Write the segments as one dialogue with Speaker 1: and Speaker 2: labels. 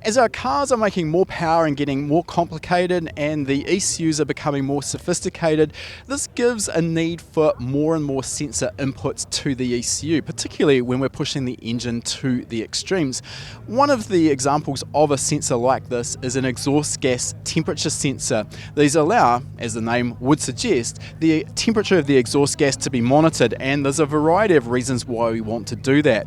Speaker 1: As our cars are making more power and getting more complicated and the ECUs are becoming more sophisticated, this gives a need for more and more sensor inputs to the ECU, particularly when we're pushing the engine to the extremes. One of the examples of a sensor like this is an exhaust gas temperature sensor. These allow, as the name would suggest, the temperature of the exhaust gas to be monitored, and there's a variety of reasons why we want to do that.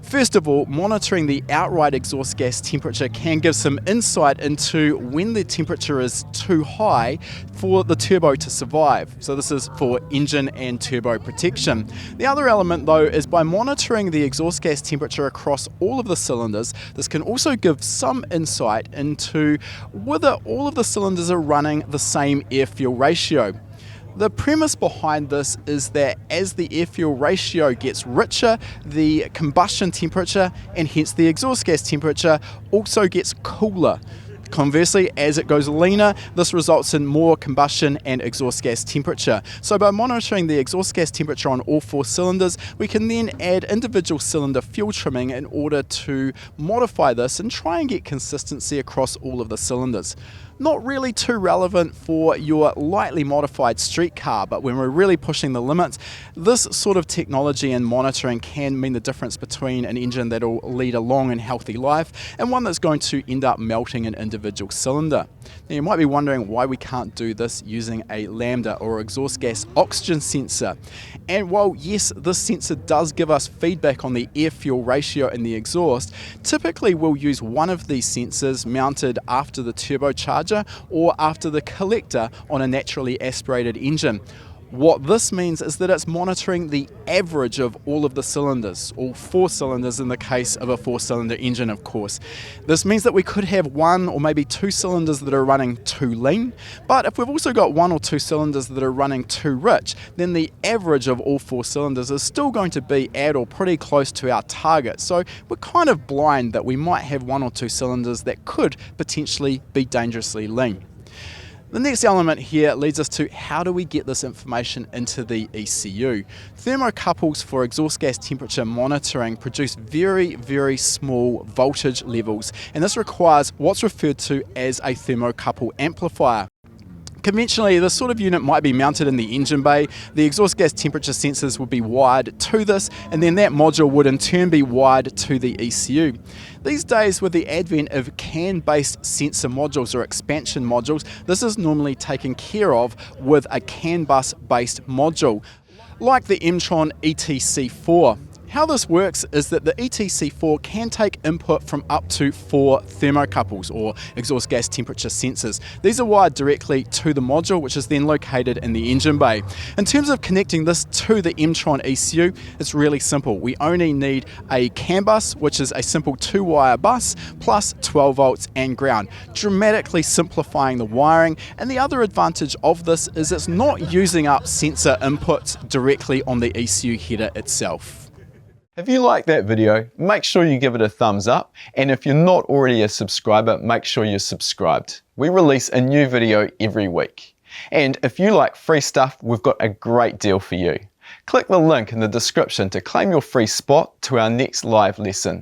Speaker 1: First of all, monitoring the outright exhaust gas temperature can give some insight into when the temperature is too high for the turbo to survive. So this is for engine and turbo protection. The other element though is by monitoring the exhaust gas temperature across all of the cylinders, this can also give some insight into whether all of the cylinders are running the same air-fuel ratio. The premise behind this is that as the air-fuel ratio gets richer, the combustion temperature and hence the exhaust gas temperature also gets cooler. Conversely, as it goes leaner, this results in more combustion and exhaust gas temperature. So by monitoring the exhaust gas temperature on all four cylinders, we can then add individual cylinder fuel trimming in order to modify this and try and get consistency across all of the cylinders. Not really too relevant for your lightly modified street car, but when we're really pushing the limits, this sort of technology and monitoring can mean the difference between an engine that'll lead a long and healthy life and one that's going to end up melting an individual cylinder. Now you might be wondering why we can't do this using a lambda or exhaust gas oxygen sensor. And while yes, this sensor does give us feedback on the air-fuel ratio in the exhaust, typically we'll use one of these sensors mounted after the turbocharger or after the collector on a naturally aspirated engine. What this means is that it's monitoring the average of all of the cylinders, all four cylinders in the case of a four-cylinder engine, of course. This means that we could have one or maybe two cylinders that are running too lean, but if we've also got one or two cylinders that are running too rich, then the average of all four cylinders is still going to be at or pretty close to our target. So we're kind of blind that we might have one or two cylinders that could potentially be dangerously lean. The next element here leads us to how do we get this information into the ECU. Thermocouples for exhaust gas temperature monitoring produce very, very small voltage levels, and this requires what's referred to as a thermocouple amplifier. Conventionally, this sort of unit might be mounted in the engine bay. The exhaust gas temperature sensors would be wired to this, and then that module would in turn be wired to the ECU. These days, with the advent of CAN-based sensor modules or expansion modules, this is normally taken care of with a CAN bus-based module, like the Emtron ETC4. How this works is that the ETC4 can take input from up to 4 thermocouples or exhaust gas temperature sensors. These are wired directly to the module, which is then located in the engine bay. In terms of connecting this to the Emtron ECU, it's really simple. We only need a CAN bus, which is a simple 2-wire bus, plus 12 volts and ground, dramatically simplifying the wiring. And the other advantage of this is it's not using up sensor inputs directly on the ECU header itself.
Speaker 2: If you like that video, make sure you give it a thumbs up, and if you're not already a subscriber, make sure you're subscribed. We release a new video every week. And if you like free stuff, we've got a great deal for you. Click the link in the description to claim your free spot to our next live lesson.